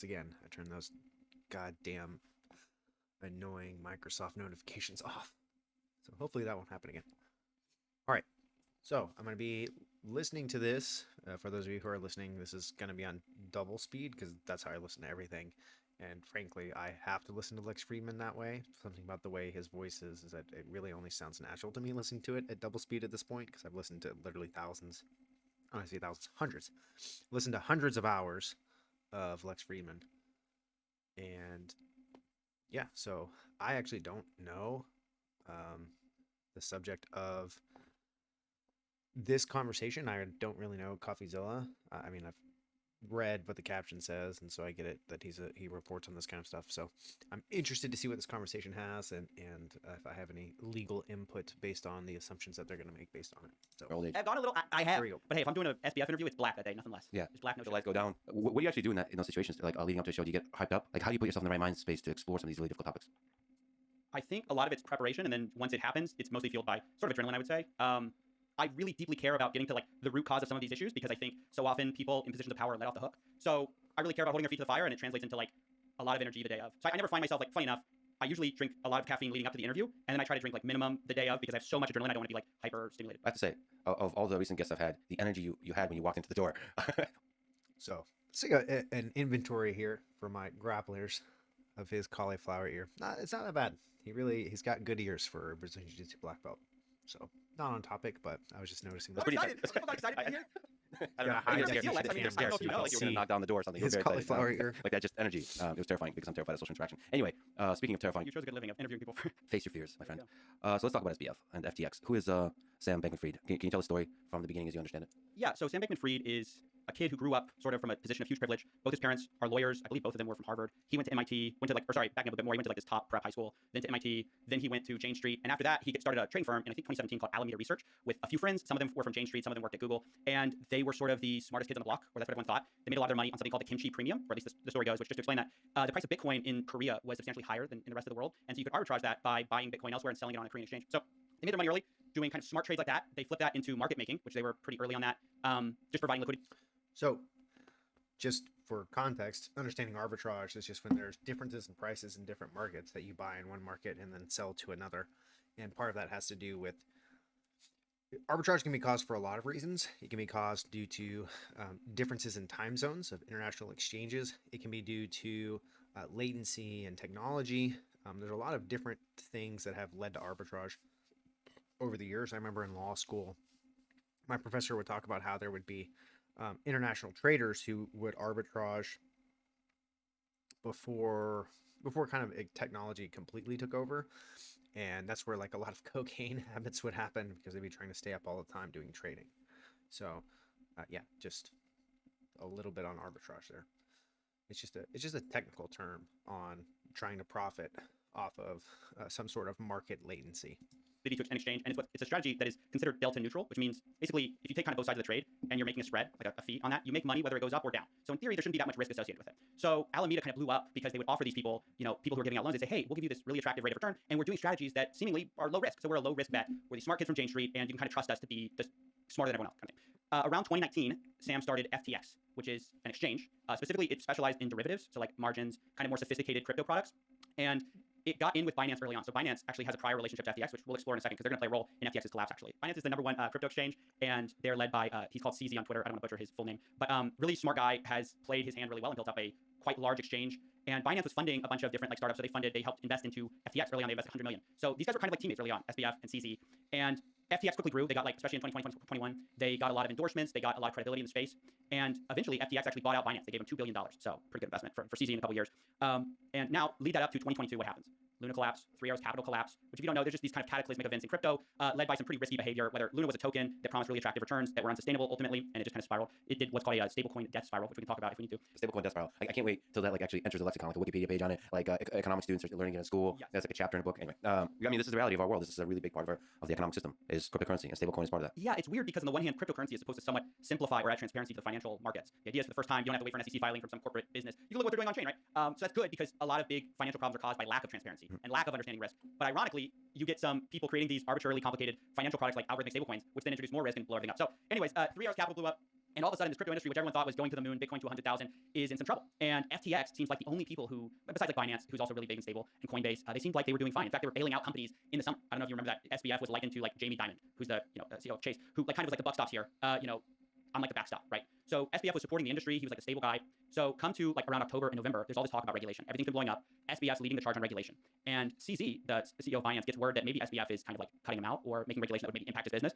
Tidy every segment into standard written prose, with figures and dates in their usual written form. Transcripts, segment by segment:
again. I turn those goddamn annoying Microsoft notifications off. So hopefully that won't happen again. All right. So I'm going to be listening to this. For those of you who are listening, this is going to be on double speed because that's how I listen to everything. And frankly, I have to listen to Lex Friedman that way. Something about the way his voice is that it really only sounds natural to me listening to it at double speed at this point because I've listened to literally thousands. I say thousands, hundreds. Listened to hundreds of hours of Lex Friedman. And yeah, so I actually don't know the subject of this conversation. I don't really know CoffeeZilla. I mean, I've read what the caption says, and so I get it that he reports on this kind of stuff. So I'm interested to see what this conversation has, and if I have any legal input based on the assumptions that they're going to make based on it. So I've gone a little. I have. But hey, if I'm doing an SBF interview, it's black that day, nothing less. Yeah, it's black. No the lights go down. What do you actually do in those situations? Like leading up to a show, do you get hyped up? Like how do you put yourself in the right mind space to explore some of these really difficult topics? I think a lot of it's preparation, and then once it happens, it's mostly fueled by sort of adrenaline, I would say. I really deeply care about getting to like the root cause of some of these issues because I think so often people in positions of power are let off the hook. So I really care about holding their feet to the fire, and it translates into like a lot of energy the day of. So I never find myself like, funny enough, I usually drink a lot of caffeine leading up to the interview, and then I try to drink like minimum the day of because I have so much adrenaline. I don't want to be like hyper stimulated. I have to say, of all the recent guests I've had, the energy you had when you walked into the door. So let's take an inventory here for my grapplers of his cauliflower ear. It's not that bad. He's got good ears for a Brazilian Jiu-Jitsu black belt. So not on topic, but I was just noticing that. I'm excited to be here. I don't know how you get Lex. I mean, you're scared. I don't know if you know, Like you were gonna knock down the door or something. His cauliflower ear. Like that, just energy. It was terrifying because I'm terrified of social interaction. Anyway, speaking of terrifying, you chose a good living of interviewing people. Face your fears, my friend. So let's talk about SBF and FTX. Who is Sam Bankman-Fried? Can you tell the story from the beginning as you understand it? Yeah, so Sam Bankman-Fried is a kid who grew up sort of from a position of huge privilege. Both his parents are lawyers. I believe both of them were from Harvard. He went to MIT, backing up a bit more, he went to like this top prep high school, then to MIT, then he went to Jane Street, and after that, he started a trading firm in I think 2017 called Alameda Research with a few friends. Some of them were from Jane Street, some of them worked at Google, and they were sort of the smartest kids on the block, or that's what everyone thought. They made a lot of their money on something called the kimchi premium, or at least the story goes, which just to explain that, the price of Bitcoin in Korea was substantially higher than in the rest of the world, and so you could arbitrage that by buying Bitcoin elsewhere and selling it on a Korean exchange. So they made their money early, doing kind of smart trades like that. They flipped that into market making, which they were pretty early on that, just providing liquidity. So just for context, understanding arbitrage is just when there's differences in prices in different markets that you buy in one market and then sell to another. And part of that has to do with arbitrage can be caused for a lot of reasons. It can be caused due to differences in time zones of international exchanges. It can be due to latency and technology. There's a lot of different things that have led to arbitrage over the years. I remember in law school, my professor would talk about how there would be international traders who would arbitrage before kind of technology completely took over, and that's where like a lot of cocaine habits would happen because they'd be trying to stay up all the time doing trading. So yeah, just a little bit on arbitrage there. It's just a technical term on trying to profit off of some sort of market latency to an exchange, and it's a strategy that is considered delta neutral, which means basically if you take kind of both sides of the trade and you're making a spread, like a fee on that, you make money whether it goes up or down. So in theory, there shouldn't be that much risk associated with it. So Alameda kind of blew up because they would offer these people, people who are giving out loans, they say, hey, we'll give you this really attractive rate of return, and we're doing strategies that seemingly are low risk. So we're a low risk bet. We're these smart kids from Jane Street, and you can kind of trust us to be just smarter than everyone else. Kind of thing. Around 2019, Sam started FTX, which is an exchange. Specifically, it specialized in derivatives, so like margins, kind of more sophisticated crypto products, and it got in with Binance early on. So Binance actually has a prior relationship to FTX, which we'll explore in a second because they're going to play a role in FTX's collapse, actually. Binance is the number one crypto exchange, and they're led by, he's called CZ on Twitter. I don't want to butcher his full name, but really smart guy, has played his hand really well and built up a quite large exchange. And Binance was funding a bunch of different like startups. So they helped invest into FTX early on. They invested $100 million. So these guys were kind of like teammates early on, SBF and CZ. And FTX quickly grew. They got especially in 2020, 2021, they got a lot of endorsements. They got a lot of credibility in the space. And eventually FTX actually bought out Binance. They gave them $2 billion. So pretty good investment for CZ in a couple years. And now lead that up to 2022, what happens? Luna collapse, 3 Arrows Capital collapse, which if you don't know, there's just these kind of cataclysmic events in crypto led by some pretty risky behavior, whether Luna was a token that promised really attractive returns that were unsustainable ultimately, and it just kind of spiraled. It did what's called a stablecoin death spiral, which we can talk about if we need to. Stablecoin death spiral. I can't wait till that actually enters the lexicon, like a Wikipedia page on it. Economic students are learning it in school. Yes. There's like a chapter in a book. Anyway, this is the reality of our world. This is a really big part of the economic system is cryptocurrency, and stablecoin is part of that. Yeah, it's weird because on the one hand, cryptocurrency is supposed to somewhat simplify or add transparency to the financial markets. The idea is for the first time, you don't have to wait for an SEC filing from some corporate business. You can look what they're doing on chain, right? So that's good because a lot of big financial problems are caused by lack of transparency and lack of understanding risk. But ironically, you get some people creating these arbitrarily complicated financial products like algorithmic stablecoins, which then introduce more risk and blow everything up. So anyways, 3 Arrows Capital blew up. And all of a sudden, this crypto industry, which everyone thought was going to the moon, Bitcoin to 100,000, is in some trouble. And FTX seems like the only people who, besides like Binance, who's also really big and stable, and Coinbase, they seemed like they were doing fine. In fact, they were bailing out companies in the summer. I don't know if you remember that SBF was likened to like Jamie Dimon, who's the CEO of Chase, who like kind of was like the buck stops here. I'm like the backstop, right? So SBF was supporting the industry. He was like a stable guy. So come to like around October and November, there's all this talk about regulation. Everything's been blowing up. SBF's leading the charge on regulation. And CZ, the CEO of Binance, gets word that maybe SBF is kind of like cutting him out or making regulation that would maybe impact his business.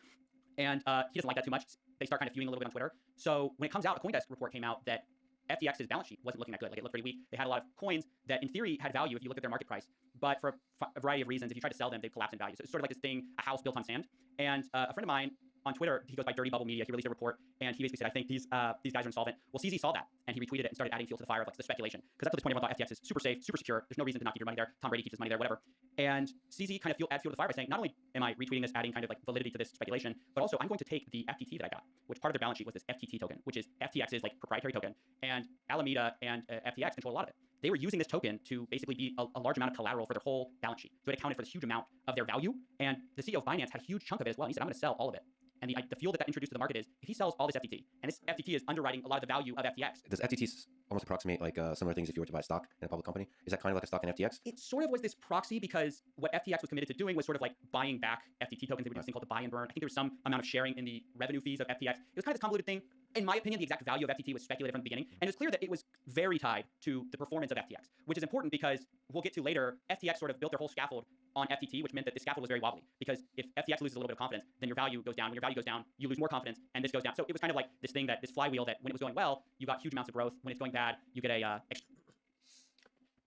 And he doesn't like that too much. They start kind of fuming a little bit on Twitter. So when it comes out, a CoinDesk report came out that FTX's balance sheet wasn't looking that good. Like it looked pretty weak. They had a lot of coins that in theory had value if you look at their market price. But for a variety of reasons, if you try to sell them, they'd collapse in value. So it's sort of like this thing, a house built on sand. And a friend of mine on Twitter, he goes by Dirty Bubble Media. He released a report and he basically said, I think these guys are insolvent. Well, CZ saw that and he retweeted it and started adding fuel to the fire of like the speculation. Because up to this point, everyone thought FTX is super safe, super secure. There's no reason to not keep your money there. Tom Brady keeps his money there, whatever. And CZ kind of adds fuel to the fire by saying, not only am I retweeting this, adding kind of like validity to this speculation, but also I'm going to take the FTT that I got, which part of their balance sheet was this FTT token, which is FTX's like proprietary token. And Alameda and FTX control a lot of it. They were using this token to basically be a large amount of collateral for their whole balance sheet. So it accounted for this huge amount of their value. And the CEO of Binance had a huge chunk of it as well. And he said, I'm going to sell all of it. And the fuel that introduced to the market is if he sells all this FTT, and this FTT is underwriting a lot of the value of FTX. Does FTT almost approximate like similar things if you were to buy stock in a public company? Is that kind of like a stock in FTX? It sort of was this proxy because what FTX was committed to doing was sort of like buying back FTT tokens. They would do this thing called the buy and burn. I think there was some amount of sharing in the revenue fees of FTX. It was kind of this convoluted thing. In my opinion, the exact value of FTT was speculated from the beginning. And it's clear that it was very tied to the performance of FTX, which is important because we'll get to later, FTX sort of built their whole scaffold on FTT, which meant that the scaffold was very wobbly. Because if FTX loses a little bit of confidence, then your value goes down. When your value goes down, you lose more confidence, and this goes down. So it was kind of like this thing this flywheel that when it was going well, you got huge amounts of growth. When it's going bad, you get a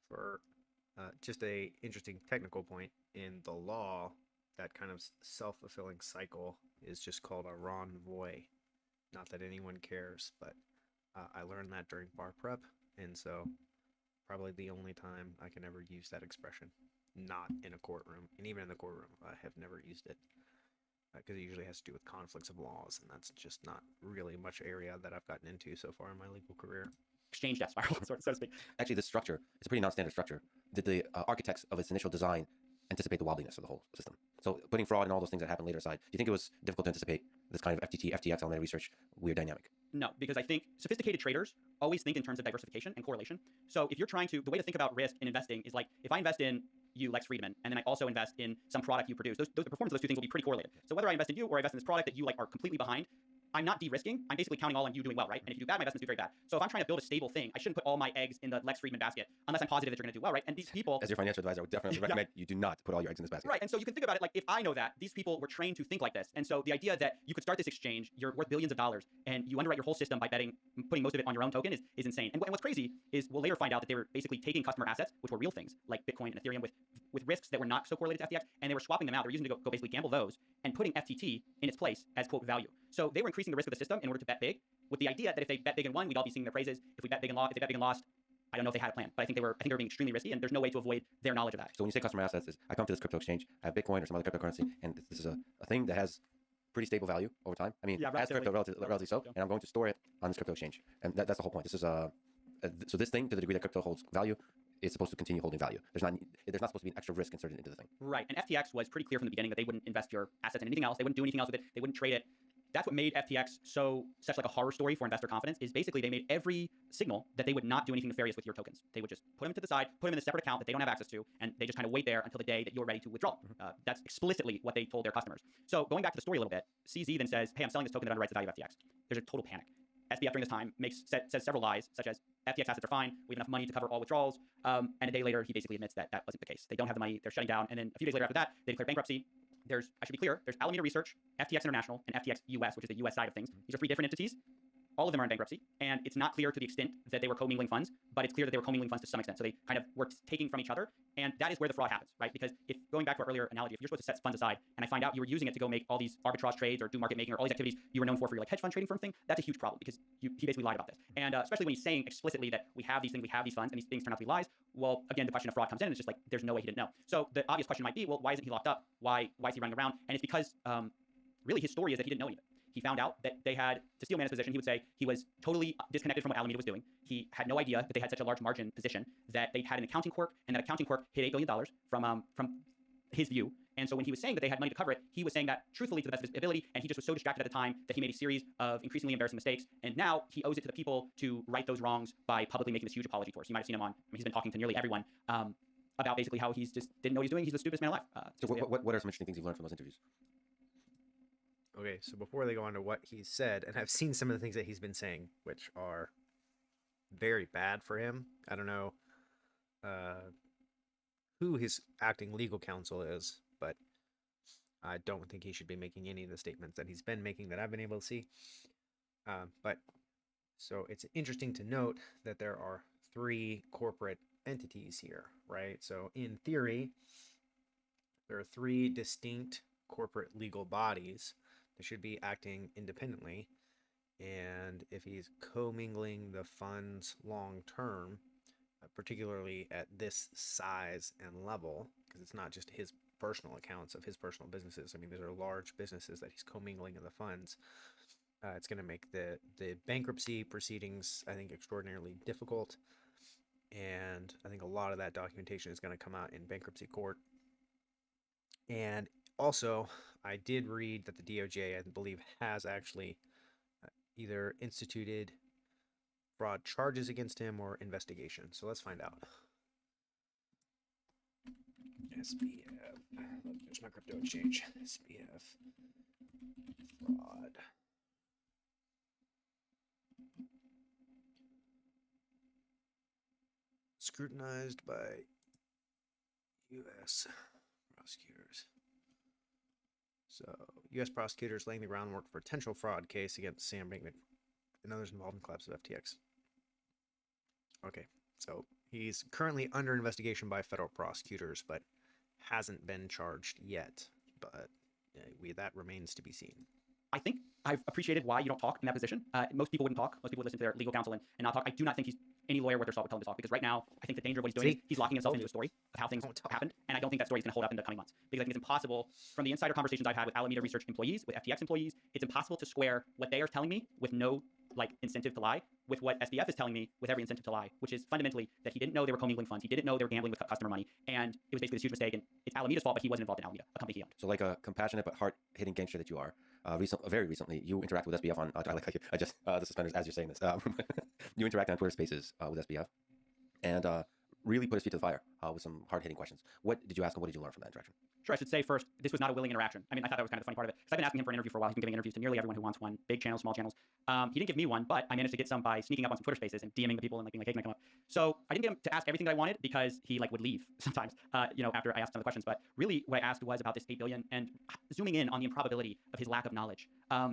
For just a interesting technical point, in the law, that kind of self-fulfilling cycle is just called a renvoi. Not that anyone cares, but I learned that during bar prep, and so probably the only time I can ever use that expression, not in a courtroom, and even in the courtroom, I have never used it, because it usually has to do with conflicts of laws, and that's just not really much area that I've gotten into so far in my legal career. exchange death spiral, so to speak. Actually, this structure is a pretty non-standard structure. Did the architects of its initial design anticipate the wobbliness of the whole system? So putting fraud and all those things that happen later aside, do you think it was difficult to anticipate this kind of FTX elementary research weird dynamic? No, because I think sophisticated traders always think in terms of diversification and correlation. So if you're trying to, the way to think about risk in investing is like, if I invest in you, Lex Friedman, and then I also invest in some product you produce, the performance of those two things will be pretty correlated. So whether I invest in you or I invest in this product that you like are completely behind, I'm not de-risking. I'm basically counting all on you doing well, right? And if you do bad, my investments do very bad. So if I'm trying to build a stable thing, I shouldn't put all my eggs in the Lex Friedman basket unless I'm positive that you're going to do well, right? And these people, As your financial advisor, I would definitely recommend you do not put all your eggs in this basket. right? And so you can think about it like, if I know that these people were trained to think like this, and so the idea that you could start this exchange, you're worth billions of dollars, and you underwrite your whole system by putting most of it on your own token is insane. And what's crazy is we'll later find out that they were basically taking customer assets, which were real things like Bitcoin and Ethereum, with risks that were not so correlated to FTX, and they were swapping them out. They were using to go basically gamble those and putting FTT in its place as quote value. So they were increasing the risk of the system in order to bet big, with the idea that if they bet big and won, we'd all be singing their praises. If they bet big and lost, I don't know if they had a plan, but I think they were being extremely risky, and there's no way to avoid their knowledge of that. So when you say customer assets, I come to this crypto exchange, I have Bitcoin or some other cryptocurrency, and this is a thing that has pretty stable value over time. I mean, Yeah, as crypto relatively so, Yeah. and I'm going to store it on this crypto exchange, and that's the whole point. This is so this thing, to the degree that crypto holds value, is supposed to continue holding value. There's not supposed to be an extra risk inserted into the thing. Right. And FTX was pretty clear from the beginning that they wouldn't invest your assets in anything else. They wouldn't do anything else with it. They wouldn't trade it. That's what made FTX such like a horror story for investor confidence, is basically they made every signal that they would not do anything nefarious with your tokens. They would just put them to the side, put them in a separate account that they don't have access to, and they just kind of wait there until the day that you're ready to withdraw. That's explicitly what they told their customers. So going back to the story a little bit, CZ then says, hey, I'm selling this token that underwrites the value of FTX. There's a total panic. SBF during this time says several lies, such as FTX assets are fine, we have enough money to cover all withdrawals, and a day later he basically admits that that wasn't the case. They don't have the money, they're shutting down, and then a few days later after that, they declare bankruptcy. I should be clear, there's Alameda Research, FTX International, and FTX US, which is the US side of things. These are three different entities. All of them are in bankruptcy, and it's not clear to the extent that they were commingling funds, but it's clear that they were commingling funds to some extent. So they kind of were taking from each other, and that is where the fraud happens, right? Because if going back to our earlier analogy, if you're supposed to set funds aside, and I find out you were using it to go make all these arbitrage trades or do market making or all these activities you were known for your like hedge fund trading firm thing, that's a huge problem because he basically lied about this. And especially when he's saying explicitly that we have these things, we have these funds, and these things turn out to be lies. Well, again, the question of fraud comes in, and it's just like there's no way he didn't know. So the obvious question might be, well, why isn't he locked up? Why is he running around? And it's because really his story is that he didn't know any of it. He found out that they had, to steal Mana's position, he would say he was totally disconnected from what Alameda was doing. He had no idea that they had such a large margin position, that they had an accounting quirk, and that accounting quirk hit $8 billion from his view. And so when he was saying that they had money to cover it, he was saying that truthfully to the best of his ability, and he just was so distracted at the time that he made a series of increasingly embarrassing mistakes. And now he owes it to the people to right those wrongs by publicly making this huge apology tour. So you might have seen him on, he's been talking to nearly everyone about basically how he's just didn't know what he's doing. He's the stupidest man alive. So what are some interesting things you've learned from those interviews? Okay, so before they go on to what he said, and I've seen some of the things that he's been saying, which are very bad for him. I don't know who his acting legal counsel is, but I don't think he should be making any of the statements that he's been making that I've been able to see. But so it's interesting to note that there are 3 corporate entities here, right? So in theory, there are 3 distinct corporate legal bodies that should be acting independently. And if he's commingling the funds long term, particularly at this size and level, because it's not just his personal accounts of his personal businesses. I mean, these are large businesses that he's commingling in the funds. It's going to make the bankruptcy proceedings, I think, extraordinarily difficult. And I think a lot of that documentation is going to come out in bankruptcy court. And also, I did read that the DOJ, I believe, has actually either instituted fraud charges against him or investigation. So let's find out. SBF. Look, there's my crypto exchange. SBF. Fraud. Scrutinized by U.S. prosecutors. So, U.S. prosecutors laying the groundwork for potential fraud case against Sam Bankman and others involved in the collapse of FTX. Okay, so he's currently under investigation by federal prosecutors, but hasn't been charged yet. But that remains to be seen. I think I've appreciated why you don't talk in that position. Most people wouldn't talk. Most people would listen to their legal counsel and not talk. I do not think he's any lawyer worth their salt would tell him to talk, because right now, I think the danger of what he's doing is he's locking himself into a story of how things happened, and I don't think that story is going to hold up in the coming months, because I think it's impossible, from the insider conversations I've had with Alameda Research employees, with FTX employees, it's impossible to square what they are telling me with no incentive to lie with what SBF is telling me with every incentive to lie, which is fundamentally that he didn't know they were commingling funds, he didn't know they were gambling with customer money, and it was basically this huge mistake, and it's Alameda's fault, but he wasn't involved in Alameda, a company he owned. So like a compassionate but hard-hitting gangster that you are, very recently, you interacted with SBF on, the suspenders as you're saying this, you interacted on Twitter Spaces with SBF, and really put his feet to the fire with some hard-hitting questions. What did you ask him? What did you learn from that interaction? Sure, I should say first, this was not a willing interaction. I mean, I thought that was kind of the funny part of it, because I've been asking him for an interview for a while. He's been giving interviews to nearly everyone who wants one, big channels, small channels. He didn't give me one, but I managed to get some by sneaking up on some Twitter Spaces and DMing the people and being like, hey, can I come up? So I didn't get him to ask everything that I wanted, because he would leave sometimes, after I asked some of the questions. But really, what I asked was about this $8 billion and zooming in on the improbability of his lack of knowledge.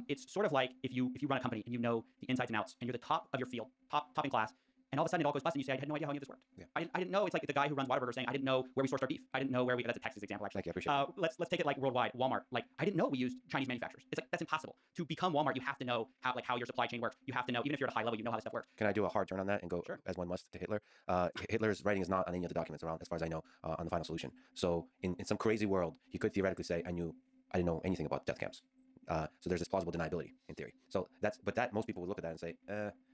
It's sort of like if you run a company and you know the insides and outs, and you're the top of your field, top in class, and all of a sudden it all goes bust, and you say, I had no idea how any of this worked. Yeah. I didn't know. It's like the guy who runs Whataburger saying, I didn't know where we sourced our beef. I didn't know where that's a Texas example, actually. Thank you, I appreciate it. Let's take it worldwide. Walmart. I didn't know we used Chinese manufacturers. It's that's impossible. To become Walmart, you have to know how your supply chain works. You have to know, even if you're at a high level, you know how this stuff works. Can I do a hard turn on that and go, sure, as one must, to Hitler? Hitler's writing is not on any of the documents around, as far as I know, on the final solution. So in some crazy world, he could theoretically say, I didn't know anything about death camps. So there's this plausible deniability in theory. So most people would look at that and say,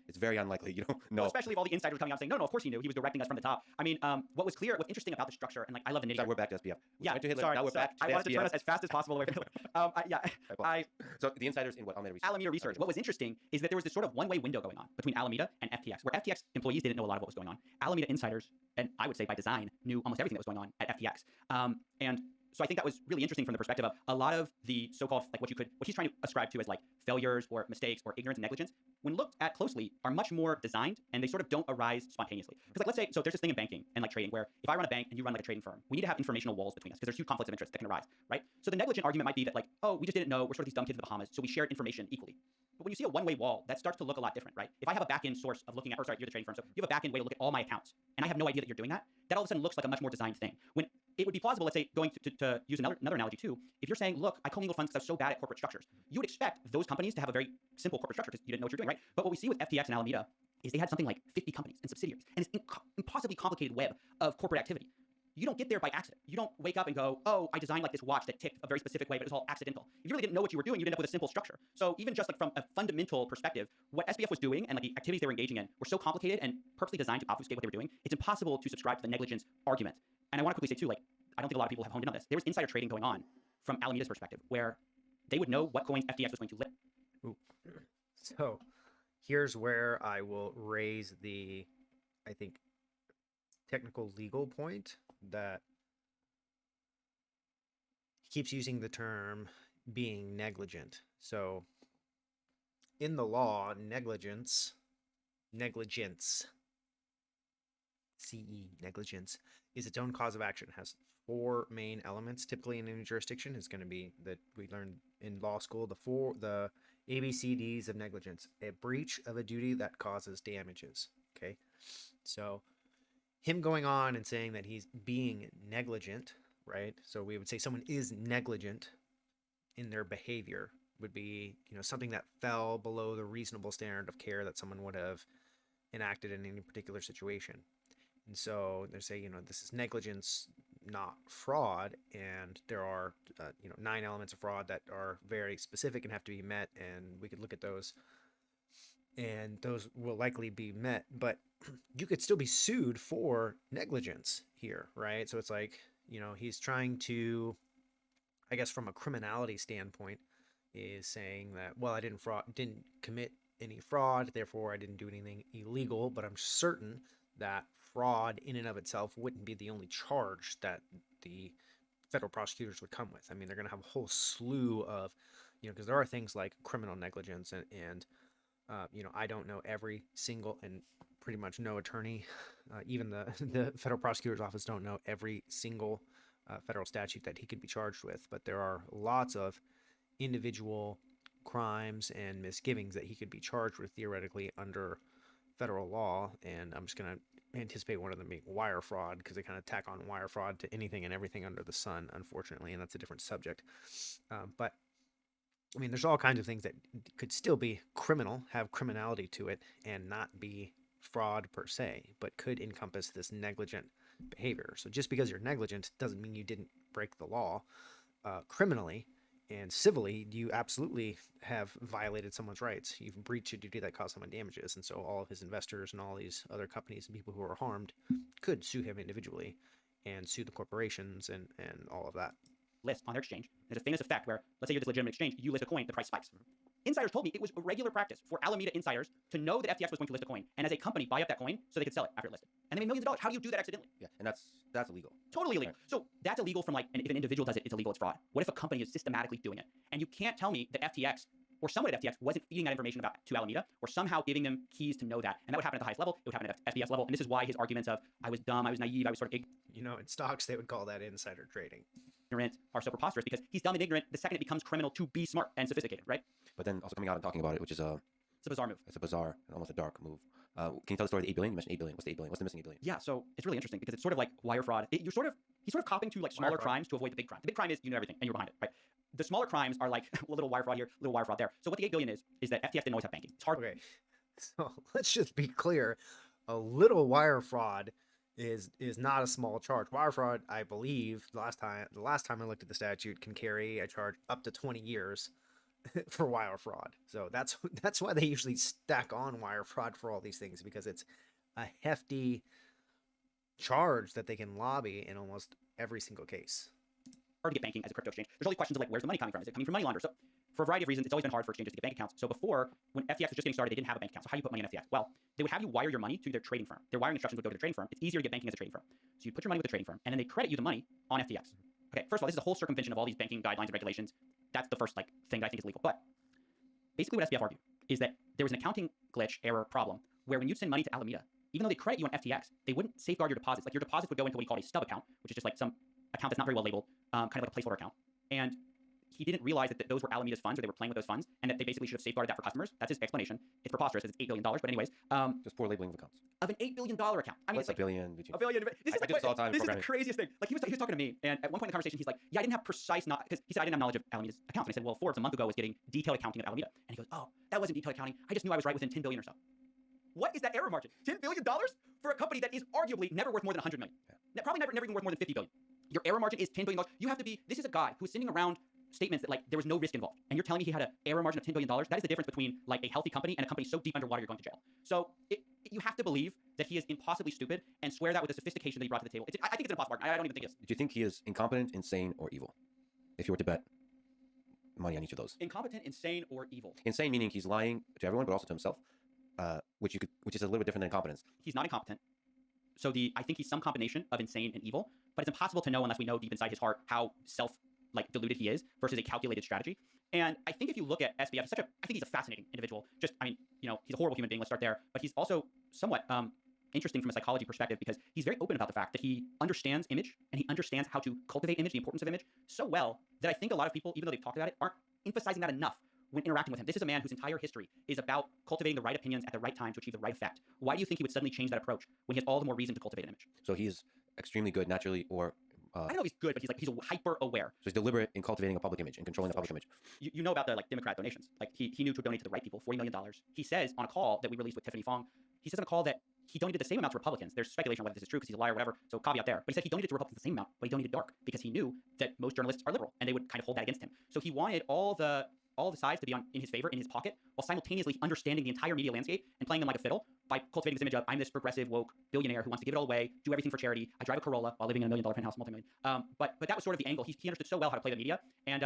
it's very unlikely, no. Well, especially if all the insiders coming out saying, no, of course he knew. He was directing us from the top. I mean, what's interesting about the structure, and I love the nitty. Sorry, we're back to SPF. Yeah, to Hitler. Sorry, now we're back to I wanted to turn us as fast as possible away from Hitler. So the insiders in what? Alameda Research. What was interesting is that there was this sort of one-way window going on between Alameda and FTX, where FTX employees didn't know a lot of what was going on. Alameda insiders, and I would say by design, knew almost everything that was going on at FTX. So I think that was really interesting from the perspective of a lot of the so-called, what he's trying to ascribe to as failures or mistakes or ignorance and negligence, when looked at closely, are much more designed, and they sort of don't arise spontaneously. Because let's say, so there's this thing in banking and trading where if I run a bank and you run a trading firm, we need to have informational walls between us, because there's huge conflicts of interest that can arise, right? So the negligent argument might be that oh, we just didn't know, we're sort of these dumb kids in the Bahamas, so we shared information equally. But when you see a one-way wall, that starts to look a lot different, right? If I have a back-end source of looking at, you're the trading firm, so you have a back-end way to look at all my accounts, and I have no idea that you're doing that, that all of a sudden looks like a much more designed thing. When it would be plausible, let's say, going to use another analogy too, if you're saying, look, I commingle funds because I was so bad at corporate structures, you would expect those companies to have a very simple corporate structure because you didn't know what you're doing, right? But what we see with FTX and Alameda is they had something like 50 companies and subsidiaries, and it's impossibly complicated web of corporate activity. You don't get there by accident. You don't wake up and go, oh, I designed this watch that ticked a very specific way, but it was all accidental. If you really didn't know what you were doing, you'd end up with a simple structure. So even just from a fundamental perspective, what SBF was doing and the activities they were engaging in were so complicated and purposely designed to obfuscate what they were doing, it's impossible to subscribe to the negligence argument. And I want to quickly say too, I don't think a lot of people have honed in on this. There was insider trading going on from Alameda's perspective, where they would know what coins FTX was going to list. Ooh. So here's where I will raise the, I think, technical legal point that he keeps using the term being negligent. So in the law, negligence, CE, negligence, is its own cause of action. It has 4 main elements. Typically in any jurisdiction is going to be that we learned in law school, the ABCDs of negligence: a breach of a duty that causes damages. Okay, so him going on and saying that he's being negligent, right? So we would say someone is negligent in their behavior would be, something that fell below the reasonable standard of care that someone would have enacted in any particular situation. And so they say, this is negligence, not fraud. And there are, 9 elements of fraud that are very specific and have to be met. And we could look at those, and those will likely be met. But you could still be sued for negligence here, right? So it's like, he's trying to, I guess from a criminality standpoint, is saying that, well, I didn't commit any fraud, therefore I didn't do anything illegal, but I'm certain that fraud in and of itself wouldn't be the only charge that the federal prosecutors would come with. I mean, they're going to have a whole slew of, because there are things like criminal negligence and I don't know every single, and pretty much no attorney, even the federal prosecutor's office don't know every single federal statute that he could be charged with, but there are lots of individual crimes and misgivings that he could be charged with theoretically under federal law. And I'm just going to anticipate one of them being wire fraud, because they kind of tack on wire fraud to anything and everything under the sun, unfortunately, and that's a different subject. But I mean, there's all kinds of things that could still be criminal, have criminality to it, and not be fraud per se, but could encompass this negligent behavior. So just because you're negligent doesn't mean you didn't break the law. Criminally and civilly, you absolutely have violated someone's rights. You've breached a duty that caused someone damages. And so all of his investors and all these other companies and people who are harmed could sue him individually and sue the corporations and all of that. List on their exchange. There's a famous effect where, let's say you're this legitimate exchange, you list a coin, the price spikes. Insiders told me it was a regular practice for Alameda insiders to know that FTX was going to list a coin, and as a company buy up that coin so they could sell it after it listed. And they made millions of dollars. How do you do that accidentally? Yeah, and that's illegal. Totally illegal. Right. So that's illegal from and if an individual does it, it's illegal, it's fraud. What if a company is systematically doing it? And you can't tell me that FTX or someone at FTX wasn't feeding that information to Alameda, or somehow giving them keys to know that. And that would happen at the highest level. It would happen at FBS level. And this is why his arguments of, I was dumb, I was naive, I was sort of in stocks, they would call that insider trading. ignorant are so preposterous, because he's dumb and ignorant the second it becomes criminal to be smart and sophisticated, right? But then also coming out and talking about it, which is It's a bizarre move. it's a bizarre and almost a dark move. Can you tell the story of the $8 billion? You mentioned $8 billion. What's the $8 billion? What's the missing $8 billion? Yeah, so it's really interesting because it's sort of like wire fraud. He's sort of copying to smaller crimes to avoid the big crime. The big crime is you know everything and you're behind it, right? The smaller crimes are like a little wire fraud here, a little wire fraud there. So what the $8 billion is that FTX didn't always have banking. It's hard. Okay, so let's just be clear. A little wire fraud is not a small charge. Wire fraud, I believe, the last time I looked at the statute, can carry a charge up to 20 years for wire fraud. So that's why they usually stack on wire fraud for all these things, because it's a hefty charge that they can lobby in almost every single case. Hard to get banking as a crypto exchange. There's all these questions of where's the money coming from? Is it coming from money launderers? So for a variety of reasons, it's always been hard for exchanges to get bank accounts. So before, when FTX was just getting started, they didn't have a bank account. So how do you put money in FTX? Well, they would have you wire your money to their trading firm. Their wiring instructions would go to the trading firm. It's easier to get banking as a trading firm. So you put your money with the trading firm, and then they credit you the money on FTX. Okay, first of all, this is a whole circumvention of all these banking guidelines and regulations. That's the first thing that I think is legal. But basically what SBF argued is that there was an accounting glitch, error, problem, where when you send money to Alameda, even though they credit you on FTX, they wouldn't safeguard your deposits. Like your deposits would go into what he called a stub account, which is just like some account that's not very well labeled, kind of like a placeholder account. And he didn't realize that those were Alameda's funds, or they were playing with those funds, and that they basically should have safeguarded that for customers. That's his explanation. It's preposterous. It's $8 billion. But anyways, Just poor labeling of accounts. of an $8 billion account. I mean, What's it's a like billion? a billion. This is I do this all the time in This is the programming. craziest thing. Like he was talking to me, and at one point in the conversation, he's like, "Yeah, I didn't have precise because he said I didn't have knowledge of Alameda's accounts." And I said, "Well, Forbes a month ago was getting detailed accounting of Alameda," and he goes, "Oh, that wasn't detailed accounting. I just knew I was right within 10 billion or so." What is that error margin? $10 billion for a company that is arguably never worth more than 100 million. Yeah. Probably never even worth more than 50 billion. Your error margin is $10 billion. You have to be. This is a guy who is sending around statements that there was no risk involved, and you're telling me he had an error margin of $10 billion. That is the difference between a healthy company and a company so deep underwater you're going to jail. So you have to believe that he is impossibly stupid and swear that with the sophistication that he brought to the table. I think it's an impossible argument. I don't even think it is. Do you think he is incompetent, insane, or evil? If you were to bet money on each of those. Incompetent, insane, or evil? Insane meaning he's lying to everyone, but also to himself, which is a little bit different than incompetence. He's not incompetent. So I think he's some combination of insane and evil, but it's impossible to know unless we know deep inside his heart how deluded he is versus a calculated strategy. And I think if you look at SBF, I think he's a fascinating individual. He's a horrible human being. Let's start there. But he's also somewhat interesting from a psychology perspective because he's very open about the fact that he understands image and he understands how to cultivate image, the importance of image, so well that I think a lot of people, even though they've talked about it, aren't emphasizing that enough when interacting with him. This is a man whose entire history is about cultivating the right opinions at the right time to achieve the right effect. Why do you think he would suddenly change that approach when he has all the more reason to cultivate an image? So he is extremely good naturally, or I don't know if he's good, but he's hyper aware. So he's deliberate in cultivating a public image and controlling the public image. You know about the Democrat donations. He knew to donate to the right people, $40 million. He says on a call that we released with Tiffany Fong, he says on a call that he donated the same amount to Republicans. There's speculation on whether this is true because he's a liar or whatever, so caveat there. But he said he donated to Republicans the same amount, but he donated dark because he knew that most journalists are liberal and they would kind of hold that against him. So he wanted all the sides to be in his favor, in his pocket, while simultaneously understanding the entire media landscape and playing them like a fiddle by cultivating this image of I'm this progressive, woke billionaire who wants to give it all away, do everything for charity. I drive a Corolla while living in a $1 million penthouse, multi-million. But that was sort of the angle. He understood so well how to play the media, and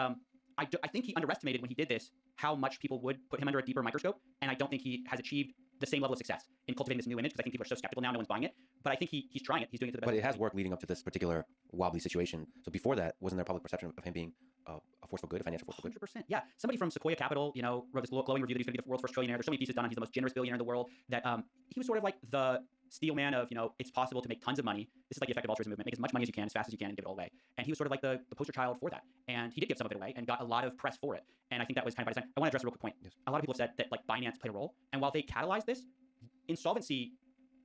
I think he underestimated when he did this how much people would put him under a deeper microscope, and I don't think he has achieved the same level of success in cultivating this new image because I think people are so skeptical now, no one's buying it. But I think he's trying it. He's doing it to the best. But it has worked leading up to this particular wobbly situation. So before that, wasn't there public perception of him being a force for good, a financial force for good? 100%. Yeah. Somebody from Sequoia Capital, wrote this glowing review that he's going to be the world's first trillionaire. There's so many pieces done on he's the most generous billionaire in the world that he was sort of like the steel man of, it's possible to make tons of money. This is like the effective altruism movement. Make as much money as you can, as fast as you can, and give it all away. And he was sort of like the poster child for that. And he did give some of it away and got a lot of press for it. And I think that was kind of by design. I want to address a real quick point. Yes. A lot of people have said that Binance played a role. And while they catalyzed this, insolvency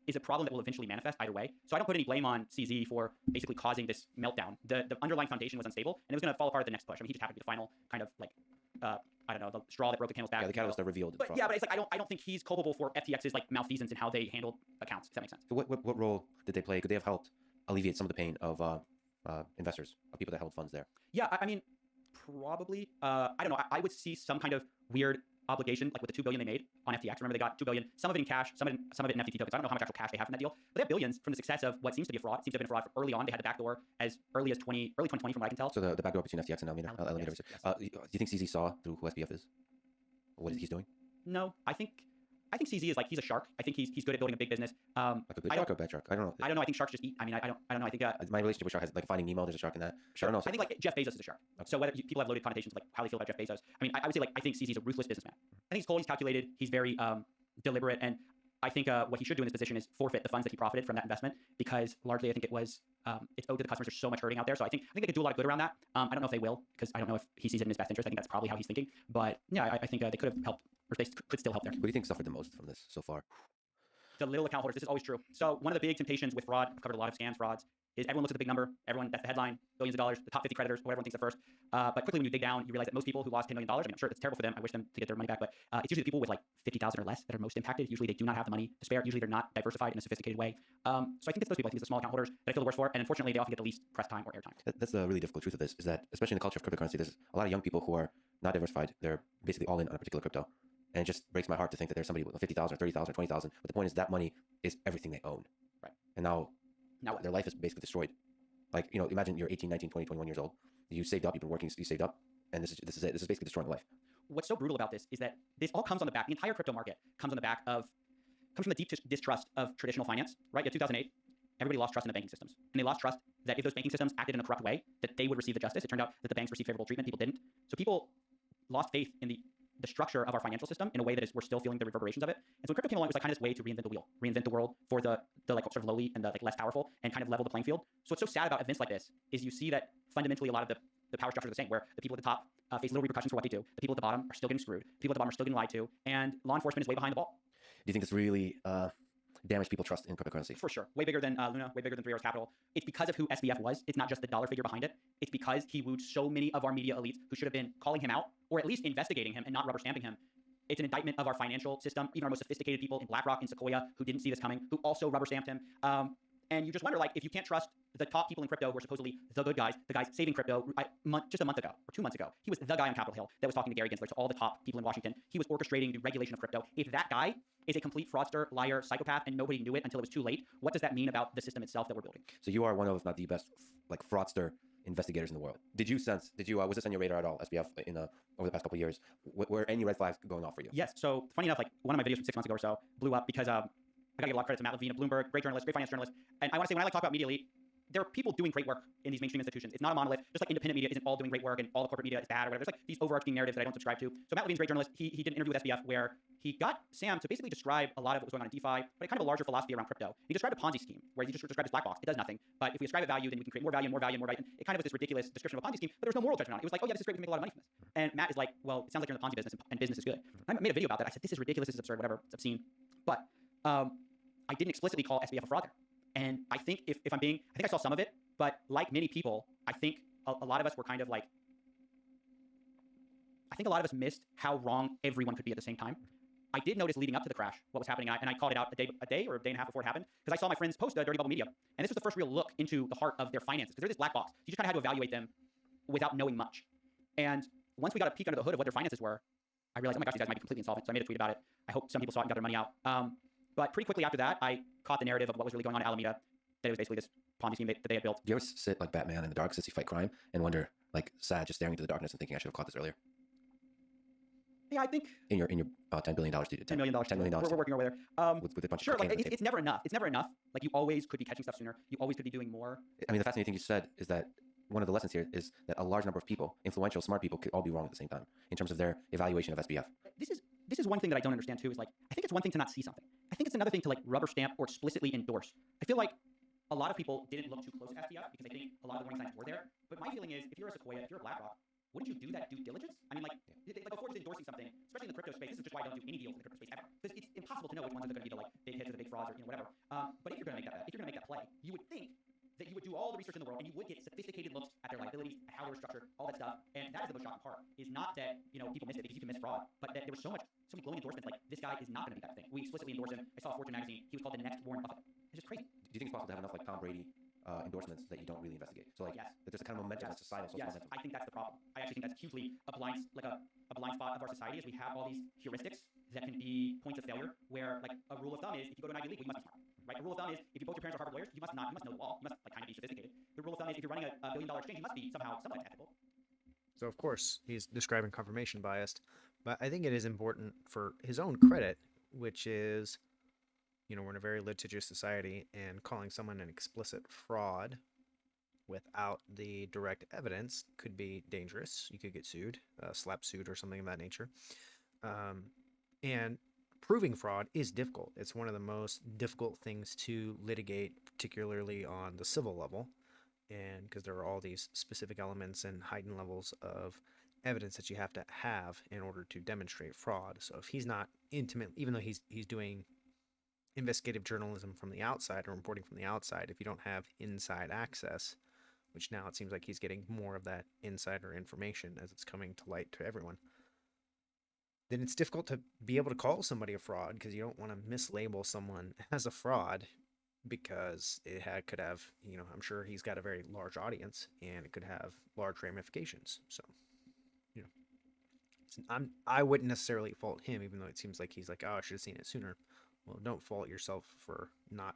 is a problem that will eventually manifest either way. So I don't put any blame on CZ for basically causing this meltdown. The underlying foundation was unstable, and it was going to fall apart at the next push. I mean, he just happened to be the final kind of I don't know, the straw that broke the camel's back. Yeah, the catalyst that revealed. But yeah, but it's I don't think he's culpable for FTX's malfeasance in how they handled accounts. If that makes sense. So what role did they play? Could they have helped alleviate some of the pain of investors, of people that held funds there? Yeah, I mean, probably. I don't know. I would see some kind of weird obligation, like with the $2 billion they made on FTX. Remember, they got $2 billion, some of it in cash, some of it in FTT tokens. I don't know how much actual cash they have from that deal, but they have billions from the success of what seems to be a fraud. It seems to have been a fraud from early on. They had the backdoor as early as early 2020, from what I can tell. So the backdoor between FTX and Alameda. Yes. Do you think CZ saw through who SBF is? What he's doing? No, I think CZ is he's a shark. I think he's good at building a big business. Like a good shark or a bad shark? I don't know. I don't know. I think sharks just eat. I mean, I don't know. I think my relationship with shark has Finding Nemo. There's a shark in that. Sure. I don't know. I think Jeff Bezos is a shark. Okay. So whether people have loaded connotations of how they feel about Jeff Bezos. I mean, I would say I think CZ is a ruthless businessman. I think he's cold. He's calculated. He's very deliberate, and I think what he should do in this position is forfeit the funds that he profited from that investment, because largely I think it was it's owed to the customers. There's so much hurting out there. So I think they could do a lot of good around that. I don't know if they will, because I don't know if he sees it in his best interest. I think that's probably how he's thinking. But yeah, I think they could have helped, or they could still help there. Who do you think suffered the most from this so far? The little account holders. This is always true. So one of the big temptations with fraud, I've covered a lot of scams, frauds, is everyone looks at the big number. Everyone, that's the headline, billions of dollars, the top 50 creditors, what everyone thinks at first. But quickly when you dig down, you realize that most people who lost $10 million, I mean, I'm sure it's terrible for them. I wish them to get their money back, but it's usually the people with 50,000 or less that are most impacted. Usually they do not have the money to spare. Usually they're not diversified in a sophisticated way. So I think it's those people. I think it's the small account holders that I feel the worst for. And unfortunately, they often get the least press time or airtime. That's the really difficult truth of this, is that especially in the culture of cryptocurrency, there's a lot of young people who are not diversified. They're basically all in on a particular crypto. And it just breaks my heart to think that there's somebody with 50,000 or 30,000 or 20,000. But the point is that money is everything they own. Right. And now what? Their life is basically destroyed. Imagine you're 18, 19, 20, 21 years old. You saved up, you've been working, you saved up, and this is it. This is basically destroying life. What's so brutal about this is that this all comes on the back. The entire crypto market comes from the deep distrust of traditional finance, right? In 2008, everybody lost trust in the banking systems. And they lost trust that if those banking systems acted in a corrupt way, that they would receive the justice. It turned out that the banks received favorable treatment, people didn't. So people lost faith in the structure of our financial system in a way that we're still feeling the reverberations of it. And so when crypto came along, it was kind of this way to reinvent the wheel, reinvent the world for the sort of lowly and the less powerful, and kind of level the playing field. So what's so sad about events like this is you see that fundamentally a lot of the power structures are the same, where the people at the top face little repercussions for what they do. The people at the bottom are still getting screwed. People at the bottom are still getting lied to, and law enforcement is way behind the ball. Do you think this really damaged people's trust in cryptocurrency? For sure. Way bigger than Luna, way bigger than Three Arrows Capital. It's because of who SBF was. It's not just the dollar figure behind it. It's because he wooed so many of our media elites who should have been calling him out, or at least investigating him and not rubber stamping him. It's an indictment of our financial system, even our most sophisticated people in BlackRock and Sequoia who didn't see this coming, who also rubber stamped him. And you just wonder, like, if you can't trust the top people in crypto who are supposedly the good guys, the guys saving crypto, just a month ago or 2 months ago, he was the guy on Capitol Hill that was talking to Gary Gensler, to all the top people in Washington. He was orchestrating the regulation of crypto. If that guy is a complete fraudster, liar, psychopath, and nobody knew it until it was too late, what does that mean about the system itself that we're building? So you are one of, if not the best, like fraudster investigators in the world. Was this on your radar at all, SBF, over the past couple of years? Were any red flags going off for you? Yes. So funny enough, like one of my videos from 6 months ago or so blew up because I got to give a lot of credit to Matt Levine of Bloomberg, great journalist, great finance journalist. And I want to say, when I talk about Media Elite, there are people doing great work in these mainstream institutions. It's not a monolith. Just like independent media isn't all doing great work and all the corporate media is bad or whatever. There's like these overarching narratives that I don't subscribe to. So Matt Levine's a great journalist. He did an interview with SBF where he got Sam to basically describe a lot of what was going on in DeFi, but kind of a larger philosophy around crypto. He described a Ponzi scheme where he just described this black box. It does nothing. But if we ascribe it value, then we can create more value and more value and more value. And it kind of was this ridiculous description of a Ponzi scheme, but there was no moral judgment on it. It was like, oh yeah, this is great. We can make a lot of money from this. And Matt is like, well, it sounds like you're in the Ponzi business and business is good. And I made a video about that. I said, this is ridiculous. This is absurd. Whatever. It's obscene. But I didn't explicitly call SBF a fraud there. And I think if I'm being, I think I saw some of it, but like many people, I think a lot of us were kind of like, I think a lot of us missed how wrong everyone could be at the same time. I did notice leading up to the crash what was happening, and I called it out a day or a day and a half before it happened, because I saw my friends post Dirty Bubble Media, and this was the first real look into the heart of their finances, because they're this black box. You just kind of had to evaluate them without knowing much. And once we got a peek under the hood of what their finances were, I realized, oh my gosh, these guys might be completely insolvent. So I made a tweet about it. I hope some people saw it and got their money out. But pretty quickly after that, I caught the narrative of what was really going on at Alameda, that it was basically this Ponzi scheme that they had built. Do you ever sit like Batman in the dark, since you fight crime, and wonder, like, sad, just staring into the darkness and thinking I should have caught this earlier? Yeah, I think in your $10 billion, dude. $10 million. $10 million. We're working our way there. With a bunch sure, of like it's never enough. It's never enough. Like you always could be catching stuff sooner. You always could be doing more. I mean, the fascinating thing you said is that one of the lessons here is that a large number of people, influential, smart people, could all be wrong at the same time in terms of their evaluation of SBF. This is one thing that I don't understand too. Is like, I think it's one thing to not see something. I think it's another thing to like rubber stamp or explicitly endorse. I feel like a lot of people didn't look too close at SBF because they think a lot of the warning signs were there. But my feeling is, if you're a Sequoia, if you're a BlackRock, wouldn't you do that due diligence? I mean, like before just endorsing something, especially in the crypto space. This is just why I don't do any deals in the crypto space ever, because it's impossible to know which ones are going to be the like big hits or the big frauds or whatever. But if you're going to make that play, you would think that you would do all the research in the world and you would get sophisticated looks at their liabilities, at how they were structured, all that stuff. And that is the most shocking part. Is not that people missed it because you can miss fraud, but that there was so many glowing endorsements. Like, this guy is not going to be that thing. We explicitly endorse him. I saw Fortune magazine. He was called the next Warren Buffett. It's just crazy. Do you think it's possible to have enough like Tom Brady endorsements that you don't really investigate? So like, yes. That there's a kind of momentum, yes. societal, social momentum. I think that's the problem. I actually think that's hugely a blind spot of our society, is we have all these heuristics that can be points of failure, where like a rule of thumb is, if you go to an Ivy League, well, you must be smart, right? A rule of thumb is, if both your parents are Harvard lawyers, you must know the law. You must like kind of be sophisticated. The rule of thumb is, if you're running a $1 billion exchange, you must be somehow somewhat ethical. So of course he's describing confirmation bias, but I think it is important for his own credit, which is, we're in a very litigious society, and calling someone an explicit fraud without the direct evidence could be dangerous. You could get sued, slap sued or something of that nature. And proving fraud is difficult. It's one of the most difficult things to litigate, particularly on the civil level, and because there are all these specific elements and heightened levels of evidence that you have to have in order to demonstrate fraud. So if he's not intimate, even though he's doing investigative journalism from the outside or reporting from the outside, if you don't have inside access, which now it seems like he's getting more of that insider information as it's coming to light to everyone, then it's difficult to be able to call somebody a fraud, because you don't want to mislabel someone as a fraud, because it could have, I'm sure he's got a very large audience and it could have large ramifications. So, I wouldn't necessarily fault him, even though it seems like he's like, oh, I should have seen it sooner. Well, don't fault yourself for not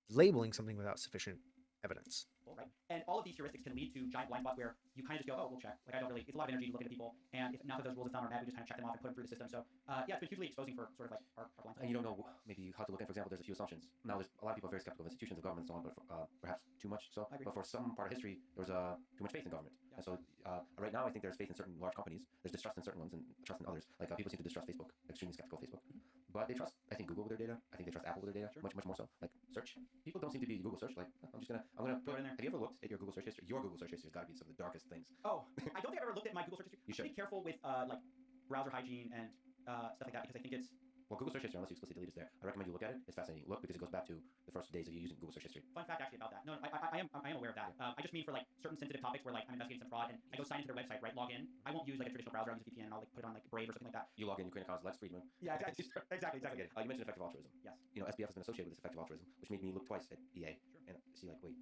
labeling something without sufficient evidence. Right? And all of these heuristics can lead to giant blind spots where you kind of just go, oh, we'll check. Like, I don't really, it's a lot of energy to look at people, and if enough of those rules of thumb are met, we just kind of check them off and put them through the system. So yeah, it's been hugely exposing for sort of like our blind spots. And you don't know maybe how to look at, for example, there's a few assumptions. Now, there's a lot of people are very skeptical of institutions of government and so on, but perhaps too much so. But for some part of history, there was too much faith in government. Yeah. And so right now, I think there's faith in certain large companies. There's distrust in certain ones and trust in others. Like people seem to distrust Facebook, extremely skeptical of Facebook. But they trust, I think, Google with their data. I think they trust Apple with their data, much more so. Like search, people don't seem to be Google search. Like I'm gonna put it in there. Have you ever looked at your Google search history? Your Google search history has got to be some of the darkest things. Oh, I don't think I've ever looked at my Google search history. You should be careful with like browser hygiene and stuff like that, because I think it's Well, Google search history, unless you explicitly delete it there, I recommend you look at it. It's fascinating. Look, because it goes back to the first days of you using Google search history. Fun fact actually about that. No, I am aware of that. I just mean for like certain sensitive topics where like I'm investigating some fraud and I go sign into their website, right? Log in. I won't use like a traditional browser. I use VPN and I'll like put it on like Brave or something like that. You log in, you create an account as Lex Friedman. Yeah, exactly. exactly. You mentioned effective altruism. Yes. You know, SBF has been associated with this effective altruism, which made me look twice at EA and see like, wait,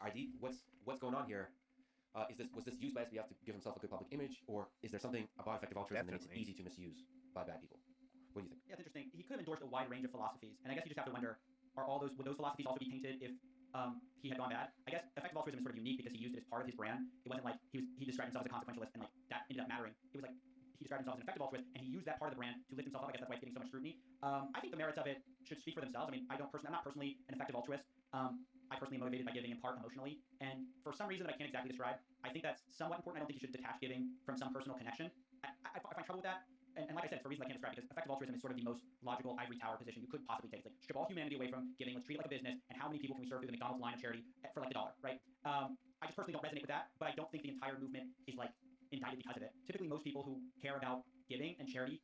ID, what's going on here? Was this used by SBF to give himself a good public image, or is there something about effective altruism that makes it easy to misuse by bad people? What do you think? Yeah, it's interesting. He could have endorsed a wide range of philosophies, and I guess you just have to wonder: would those philosophies also be tainted if he had gone bad? I guess effective altruism is sort of unique because he used it as part of his brand. It wasn't like he described himself as a consequentialist and like that ended up mattering. It was like he described himself as an effective altruist, and he used that part of the brand to lift himself up. I guess that's why it's getting so much scrutiny. I think the merits of it should speak for themselves. I mean, I'm not personally an effective altruist. I personally am motivated by giving in part emotionally, and for some reason that I can't exactly describe, I think that's somewhat important. I don't think you should detach giving from some personal connection. I find trouble with that. And like I said, for reasons I can't describe, because effective altruism is sort of the most logical ivory tower position you could possibly take. It's like strip all humanity away from giving, let's treat it like a business, and how many people can we serve through the McDonald's line of charity for like $1, right? I just personally don't resonate with that, but I don't think the entire movement is like indicted because of it. Typically, most people who care about giving and charity,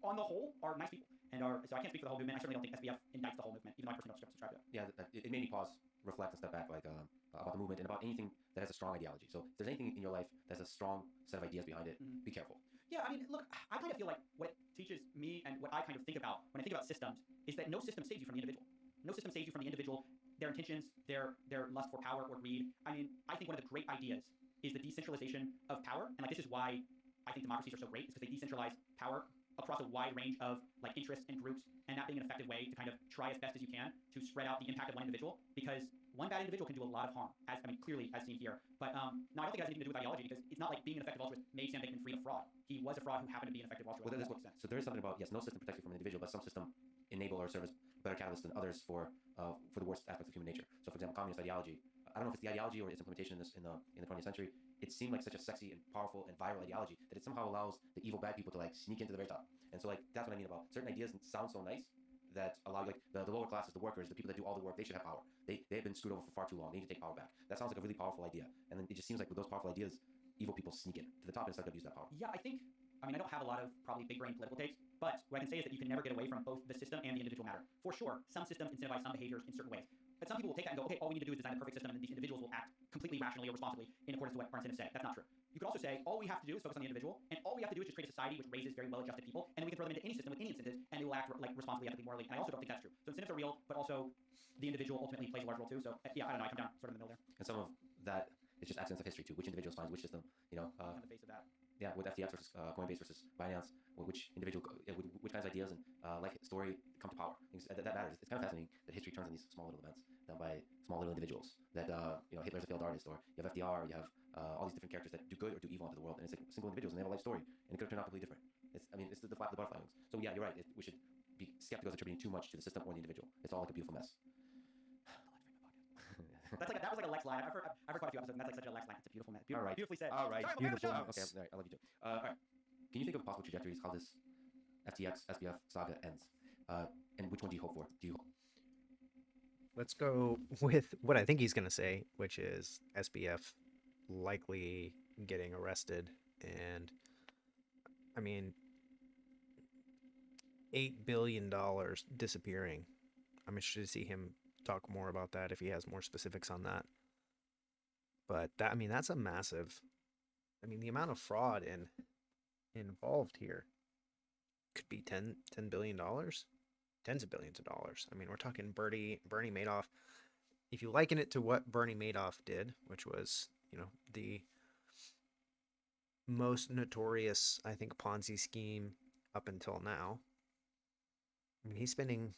on the whole, are nice people, so I can't speak for the whole movement. I certainly don't think SBF indicts the whole movement, even though I personally don't subscribe to it. Yeah, it made me pause, reflect, and step back, like about the movement and about anything that has a strong ideology. So if there's anything in your life that has a strong set of ideas behind it, be careful. Yeah, I mean, look, I kind of feel like what it teaches me and what I kind of think about when I think about systems is that no system saves you from the individual. No system saves you from the individual, their intentions, their lust for power or greed. I mean, I think one of the great ideas is the decentralization of power, and like this is why I think democracies are so great, is because they decentralize power across a wide range of like interests and groups, and that being an effective way to kind of try as best as you can to spread out the impact of one individual, because one bad individual can do a lot of harm, clearly as seen here. But no, I don't think it has anything to do with ideology, because it's not like being an effective altruist made Sam Bankman free of fraud. He was a fraud who happened to be an effective altruist. Well, so there is something about, yes, no system protects you from an individual, but some system enable or serve as better catalyst than others for the worst aspects of human nature. So for example, communist ideology, I don't know if it's the ideology or its implementation in the 20th century, it seemed like such a sexy and powerful and viral ideology that it somehow allows the evil bad people to like sneak into the very top. And so like that's what I mean about certain ideas sound so nice that allow like the lower classes, the workers, the people that do all the work, they should have power. They've been screwed over for far too long. They need to take power back. That sounds like a really powerful idea. And then it just seems like with those powerful ideas, evil people sneak in to the top and start to abuse that power. Yeah, I mean, I don't have a lot of probably big brain political takes, but what I can say is that you can never get away from both the system and the individual matter. For sure, some systems incentivize some behaviors in certain ways. But some people will take that and go, okay, all we need to do is design a perfect system, and then these individuals will act completely rationally or responsibly in accordance to what our incentives say. That's not true. You could also say, all we have to do is focus on the individual, and all we have to do is just create a society which raises very well-adjusted people, and then we can throw them into any system with any incentives, and they will act like responsibly, ethically, morally. And I also don't think that's true. So incentives are real, but also the individual ultimately plays a large role too. So yeah, I don't know. I come down sort of in the middle there. And some of that is just accidents of history too. Which individuals find which system, on the face of that. Yeah, with FTX versus Coinbase versus Binance, which individual, which kinds of ideas and life story come to power. That matters. It's kind of fascinating that history turns on these small little events done by small little individuals. That Hitler's a failed artist, or you have FDR, you have all these different characters that do good or do evil into the world, and it's like single individuals and they have a life story, and it could have turned out completely different. It's the butterfly wings. So yeah, you're right. We should be skeptical of attributing too much to the system or the individual. It's all like a beautiful mess. That was like a Lex line. I've heard quite a few episodes, and that's like such a Lex line. It's a beautiful man. All right. Beautifully said. All right. Sorry, Beautiful. I'm Okay. All right. I love you too. All right. Can you think of possible trajectories how this FTX SBF saga ends? And which one do you hope for? Let's go with what I think he's going to say, which is SBF likely getting arrested. And I mean, $8 billion disappearing. I'm interested to see him talk more about that if he has more specifics on that. But that's a massive, the amount of fraud involved here could be $10 billion, tens of billions of dollars. We're talking Bernie Madoff. If you liken it to what Bernie Madoff did, which was, the most notorious, I think, Ponzi scheme up until now. He's spending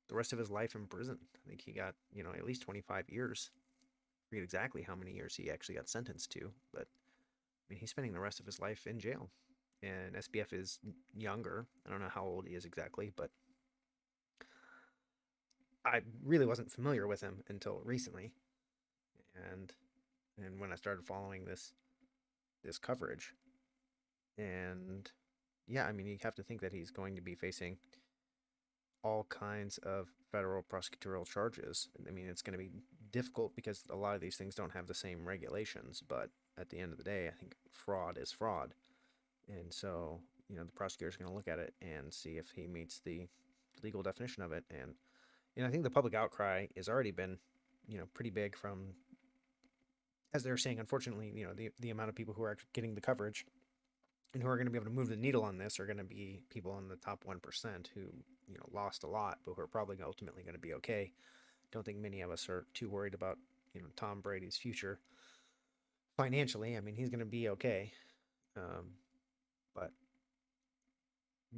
the rest of his life in prison. I think he got, at least 25 years. I forget exactly how many years he actually got sentenced to, but he's spending the rest of his life in jail. And SBF is younger. I don't know how old he is exactly, but I really wasn't familiar with him until recently. And when I started following this coverage. And yeah, you have to think that he's going to be facing all kinds of federal prosecutorial charges. It's going to be difficult because a lot of these things don't have the same regulations, but at the end of the day, I think fraud is fraud. And so the prosecutor's going to look at it and see if he meets the legal definition of it. And I think the public outcry has already been, pretty big from, as they're saying, unfortunately, the amount of people who are actually getting the coverage and who are going to be able to move the needle on this are going to be people in the top 1% who, lost a lot, but who are probably ultimately going to be okay. Don't think many of us are too worried about, Tom Brady's future financially. I mean, he's going to be okay. But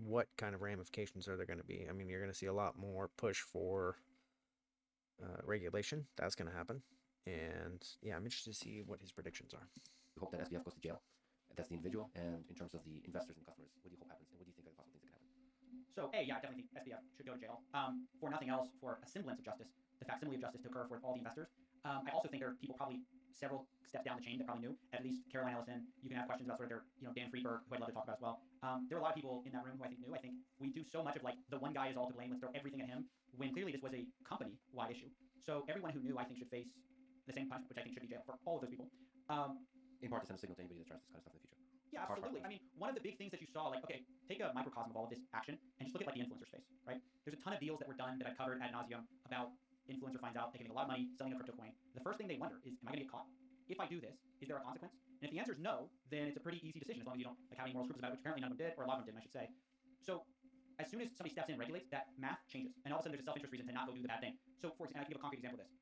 what kind of ramifications are there going to be? I mean, you're going to see a lot more push for regulation. That's going to happen. And yeah, I'm interested to see what his predictions are. We hope that SBF goes to jail. That's the individual. And in terms of the investors and customers, what do you hope happens? And what do you think are the possible things that can happen? So, A, yeah, I definitely think SBF should go to jail. For nothing else, for a semblance of justice, the facsimile of justice to occur for all the investors. I also think there are people probably several steps down the chain that probably knew, at least Caroline Ellison. You can have questions about sort of their, Dan Friedberg, who I'd love to talk about as well. There were a lot of people in that room who I think knew. I think we do so much of like the one guy is all to blame, let's throw everything at him, when clearly this was a company-wide issue. So everyone who knew, I think, should face the same punishment, which I think should be jail for all of those people. In part to send a signal to anybody that tries this kind of stuff in the future. Yeah, absolutely. I mean, one of the big things that you saw, like, okay, take a microcosm of all of this action and just look at like the influencer space, right? There's a ton of deals that were done that I've covered ad nauseum about influencer finds out they can make a lot of money selling a crypto coin. The first thing they wonder is, am I going to get caught? If I do this, is there a consequence? And if the answer is no, then it's a pretty easy decision as long as you don't like have any moral scruples about it, which apparently none of them did, or a lot of them didn't, I should say. So as soon as somebody steps in and regulates, that math changes, and all of a sudden there's a self-interest reason to not go do the bad thing. So for example, I can give a concrete example of this.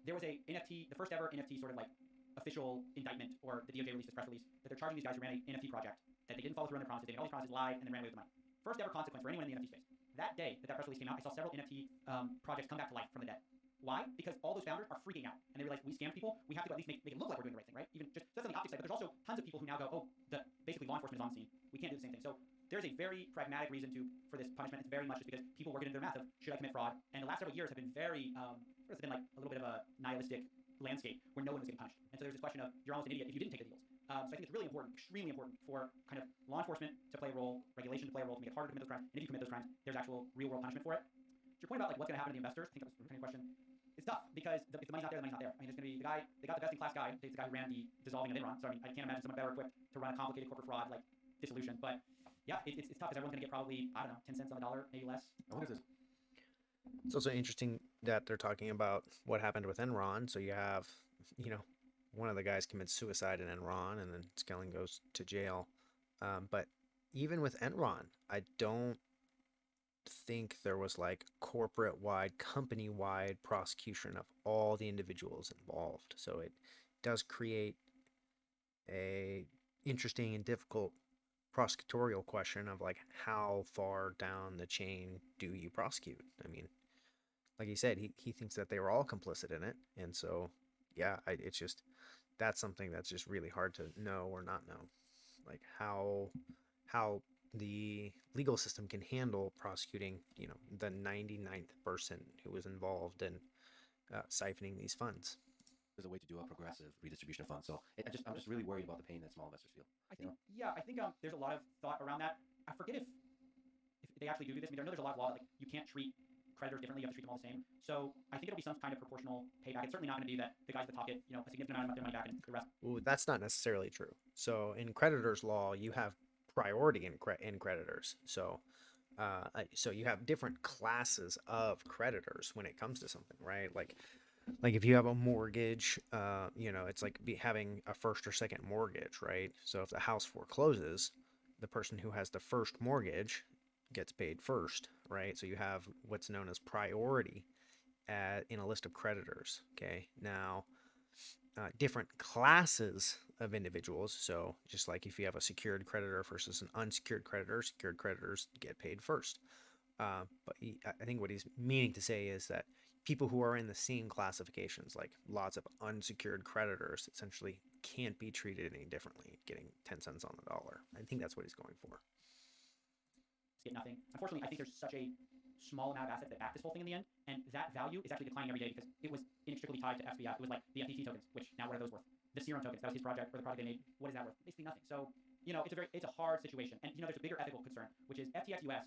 There was a NFT, the first ever NFT sort of like official indictment, or the DOJ released this press release that they're charging these guys who ran an NFT project that they didn't follow through on their promises. They made all these promises, lied, and then ran away with the money. First ever consequence for anyone in the NFT space. That day that press release came out, I saw several NFT projects come back to life from the dead. Why? Because all those founders are freaking out, and they realize we scammed people. We have to at least make it look like we're doing the right thing, right? Even just that's on the optics side, but there's also tons of people who now go, oh, basically law enforcement is on the scene. We can't do the same thing. So there's a very pragmatic reason for this punishment. It's very much just because people work into their math of should I commit fraud? And the last several years have been very, it's been like a little bit of a nihilistic landscape where no one was getting punished. And so there's this question of you're almost an idiot if you didn't take the deals. So I think it's really important, extremely important for kind of law enforcement to play a role, regulation to play a role to make it harder to commit those crimes. And if you commit those crimes, there's actual real world punishment for it. To your point about like what's going to happen to the investors, I think that was kind of a question. It's tough because if the money's not there, the money's not there. I mean, there's going to be the guy, they got the best in class guy, the guy who ran the dissolving of Enron. So I mean, I can't imagine someone better equipped to run a complicated corporate fraud like dissolution. But yeah, it's tough because everyone's going to get probably, I don't know, 10 cents on the dollar, maybe less. I wonder if this. It's also interesting that they're talking about what happened with Enron. So you have, one of the guys commits suicide in Enron, and then Skelling goes to jail. But even with Enron, I don't think there was like corporate-wide, company-wide prosecution of all the individuals involved. So it does create a interesting and difficult prosecutorial question of like how far down the chain do you prosecute? I mean, like he said, he thinks that they were all complicit in it, and so yeah, it's just that's something that's just really hard to know or not know, like how the legal system can handle prosecuting, the 99th person who was involved in siphoning these funds. There's a way to do a progressive redistribution of funds. So I'm just really worried about the pain that small investors feel. I think there's a lot of thought around that. I forget if they actually do this. I mean, I know there's a lot of law that like you can't treat creditors differently. You have to treat them all the same. So I think it'll be some kind of proportional payback. It's certainly not going to be that the guys at the top get, a significant amount of their money back and the rest. Ooh, that's not necessarily true. So in creditors law, you have priority in creditors. So you have different classes of creditors when it comes to something, right? Like if you have a mortgage, it's like having a first or second mortgage, right? So if the house forecloses, the person who has the first mortgage gets paid first, right? So you have what's known as priority in a list of creditors. Okay, now different classes of individuals. So just like if you have a secured creditor versus an unsecured creditor, secured creditors get paid first. But I think what he's meaning to say is that people who are in the same classifications, like lots of unsecured creditors, essentially can't be treated any differently, getting 10 cents on the dollar. I think that's what he's going for. Get nothing. Unfortunately, I think there's such a small amount of assets that back this whole thing in the end, and that value is actually declining every day because it was inextricably tied to FBF. It was like the FTT tokens, which now what are those worth? The Serum tokens, that was his project or the project they made. What is that worth? Basically nothing. So, it's a hard situation. And there's a bigger ethical concern, which is FTX US.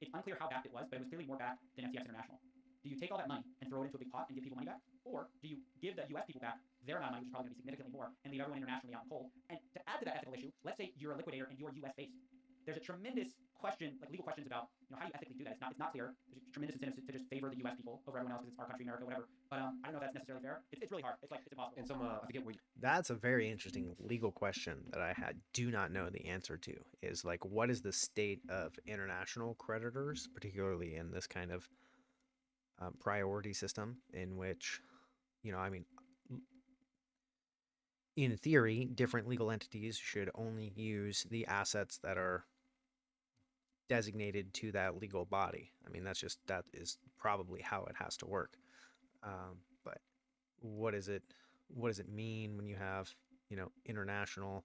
It's unclear how backed it was, but it was clearly more backed than FTX International. Do you take all that money and throw it into a big pot and give people money back? Or do you give the US people back their amount of money, which is probably going to be significantly more, and leave everyone internationally out in cold? And to add to that ethical issue, let's say you're a liquidator and you're US based. there's a tremendous question, like legal questions about, how do you ethically do that? It's not clear. There's tremendous incentives to just favor the U.S. people over everyone else because it's our country, America, whatever. But I don't know if that's necessarily fair. It's really hard. It's impossible. And some, I forget where you, That's a very interesting legal question that I do not know the answer to. Is like, what is the state of international creditors, particularly in this kind of priority system, in which, I mean, in theory, different legal entities should only use the assets that are designated to that legal body. I mean, that is probably how it has to work. But what does it mean when you have, international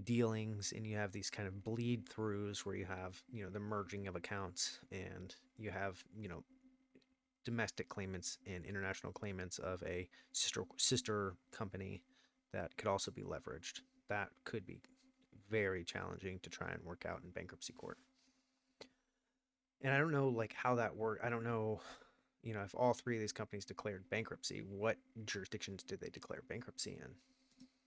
dealings and you have these kind of bleed throughs where you have, the merging of accounts, and you have, domestic claimants and international claimants of a sister company that could also be leveraged. That could be very challenging to try and work out in bankruptcy court. And I don't know like how that worked. I don't know, if all three of these companies declared bankruptcy, what jurisdictions did they declare bankruptcy in?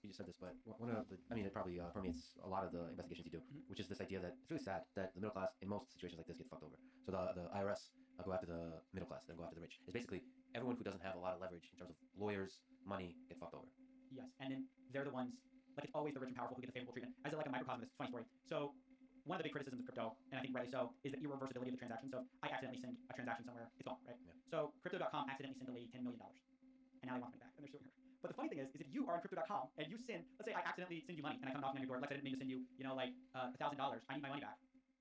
you just said this, but one of the, I mean, it probably permeates a lot of the investigations you do, which is this idea that it's really sad that the middle class in most situations like this get fucked over. So the IRS go after the middle class, then go after the rich. It's basically everyone who doesn't have a lot of leverage in terms of lawyers, money, get fucked over. Yes, and then they're the ones, like it's always the rich and powerful who get the favorable treatment. As like a microcosm of this, funny story. So one of the big criticisms of crypto, and I think rightly so, is the irreversibility of the transaction. So I accidentally send a transaction somewhere, it's gone, right? Yeah. So crypto.com accidentally sent a lady $10 million, and now they want me back, and they're suing her. But the funny thing is if you are on crypto.com and you send, let's say I accidentally send you money, and I come knocking on your door, Lex, I didn't mean to send you, like $1,000, I need my money back.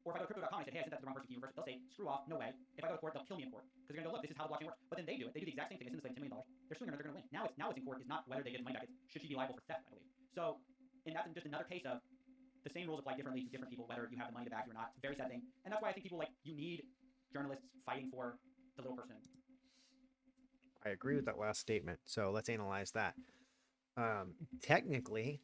Or if I go to crypto.com and I say, hey, I sent that to the wrong person, can you reverse it? They'll say, screw off, no way. If I go to court, they'll kill me in court. Because they're going to go, look, this is how the blockchain works. But then they do it. They do the exact same thing. They send this lady $10 million. They're suing her and they're going to win. Now it's in court is not whether they get the money back. It's should she be liable for theft, I believe. So, and that's just another case of the same rules apply differently to different people, whether you have the money to back you or not. It's a very sad thing. And that's why I think people you need journalists fighting for the little person. I agree with that last statement. So let's analyze that. Technically,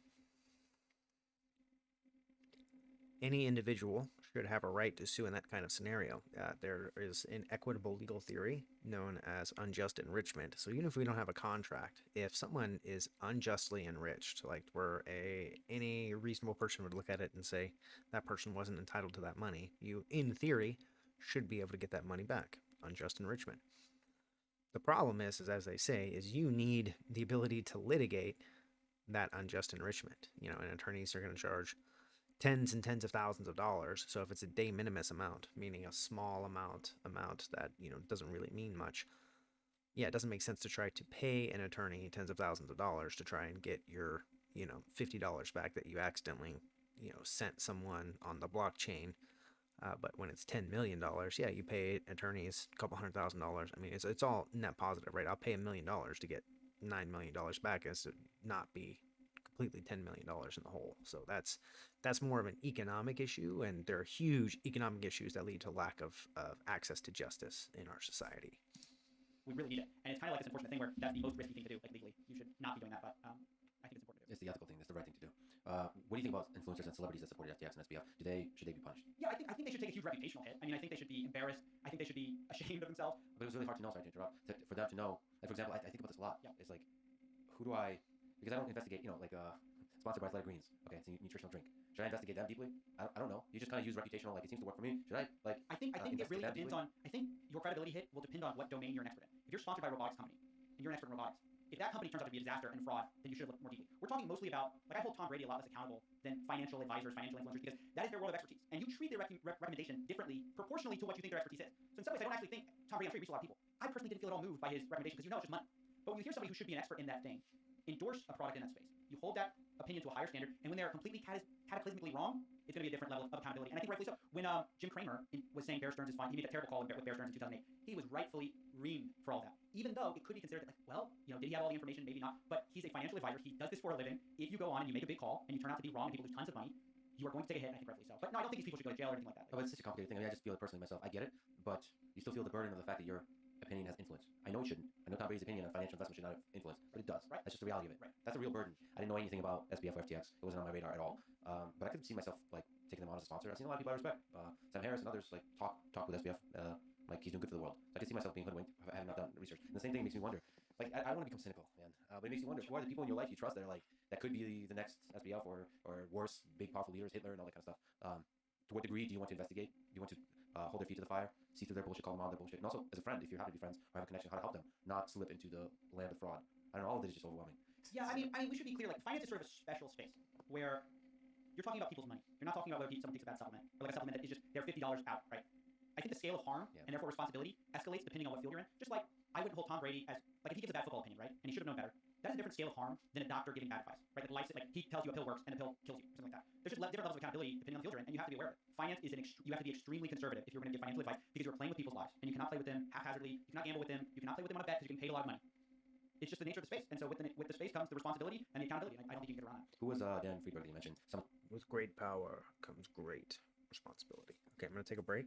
any individual should have a right to sue in that kind of scenario. There is an equitable legal theory known as unjust enrichment. So even if we don't have a contract, if someone is unjustly enriched, like where any reasonable person would look at it and say that person wasn't entitled to that money, you, in theory, should be able to get that money back. Unjust enrichment. The problem is as they say, is you need the ability to litigate that unjust enrichment. And attorneys are going to charge tens and tens of thousands of dollars. So if it's a de minimis amount, meaning a small amount that, doesn't really mean much, yeah, it doesn't make sense to try to pay an attorney tens of thousands of dollars to try and get your, $50 back that you accidentally, sent someone on the blockchain. But when it's $10 million, yeah, you pay attorneys a couple $100,000. I mean, it's all net positive, right? I'll pay $1 million to get $9 million back as to not be completely $10 million in the hole. So that's more of an economic issue, and there are huge economic issues that lead to lack of access to justice in our society. We really need it, and it's kind of like this unfortunate thing where that's the most risky thing to do, like legally. You should not be doing that, but I think it's important to do. It's the ethical thing. It's the right thing to do. What do you think about influencers and celebrities that supported FTX and SBF? Should they be punished? Yeah, I think they should take a huge reputational hit. I mean, I think they should be embarrassed. I think they should be ashamed of themselves. But it was really hard to know. Sorry to interrupt. For them to know, like for example, I think about this a lot. Yeah. It's like, who do I? Because I don't investigate. Sponsored by Athletic Greens. Okay, it's a nutritional drink. Should I investigate them deeply? I don't know. You just kind of use reputational. Like it seems to work for me. Should I I think it really depends on. I think your credibility hit will depend on what domain you're an expert in. If you're sponsored by a robotics company and you're an expert in robotics, if that company turns out to be a disaster and fraud, then you should have looked more deeply. We're talking mostly about, I hold Tom Brady a lot less accountable than financial advisors, financial influencers, because that is their world of expertise. And you treat their recommendation differently, proportionally to what you think their expertise is. So in some ways, I don't actually think Tom Brady, I'm sure he reached a lot of people. I personally didn't feel at all moved by his recommendation because it's just money. But when you hear somebody who should be an expert in that thing endorse a product in that space, you hold that opinion to a higher standard, and when they're completely cataclysmically wrong, it's going to be a different level of accountability. And I think rightfully so. When Jim Cramer was saying Bear Stearns is fine, he made that terrible call with Bear Stearns in 2008. He was rightfully reamed for all that. Even though it could be considered like, well, did he have all the information? Maybe not. But he's a financial advisor. He does this for a living. If you go on and you make a big call and you turn out to be wrong and people lose tons of money, you are going to take a hit, and I think rightfully so. But no, I don't think these people should go to jail or anything like that. Oh, it's such a complicated thing. I mean, I just feel it personally myself. I get it, but you still feel the burden of the fact that your opinion has influence. I know it shouldn't. I know Tom Brady's opinion on financial investment should not have influence, but it does. Right. That's just the reality of it. Right. That's a real burden. I didn't know anything about SBF or FTX. It wasn't on my radar at all. But I could see myself taking them on as a sponsor. I've seen a lot of people I respect. Sam Harris and others talk with SBF. He's doing good for the world. So I can see myself being hoodwinked. I have not done research. And the same thing makes me wonder. I don't want to become cynical, man. But it makes me wonder who are the people in your life you trust that are that could be the next SBF or worse, big powerful leaders, Hitler and all that kind of stuff. to what degree do you want to investigate? Do you want to hold their feet to the fire, see through their bullshit, call them on their bullshit, and also as a friend, if you happen to be friends or have a connection, how to help them not slip into the land of fraud. I don't know, all of this is just overwhelming. Yeah, I mean, we should be clear. Like, finance is sort of a special space where you're talking about people's money. You're not talking about whether someone takes a bad supplement or like a supplement that is just they're $50 out, right? I think the scale of harm and therefore responsibility escalates depending on what field you're in. Just like I wouldn't hold Tom Brady as like if he gives a bad football opinion, right? And he should have known better. That's a different scale of harm than a doctor giving bad advice, right? Like he tells you a pill works and the pill kills you, or something like that. There's just different levels of accountability depending on the field you're in, and you have to be aware of it. Finance is you have to be extremely conservative if you're going to give financial advice because you're playing with people's lives and you cannot play with them haphazardly. You cannot gamble with them. You cannot play with them on a bet because you can pay a lot of money. It's just the nature of the space, and so with the space comes the responsibility and the accountability. And I don't think you can get around that. Who was Dan Friedberg that you mentioned? With great power comes great responsibility. Okay, I'm going to take a break,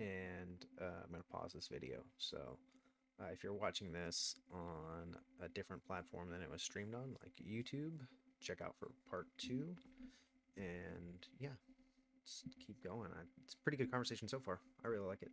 and I'm going to pause this video. So if you're watching this on a different platform than it was streamed on, like YouTube, check out for part 2. And yeah, just keep going. It's a pretty good conversation so far. I really like it.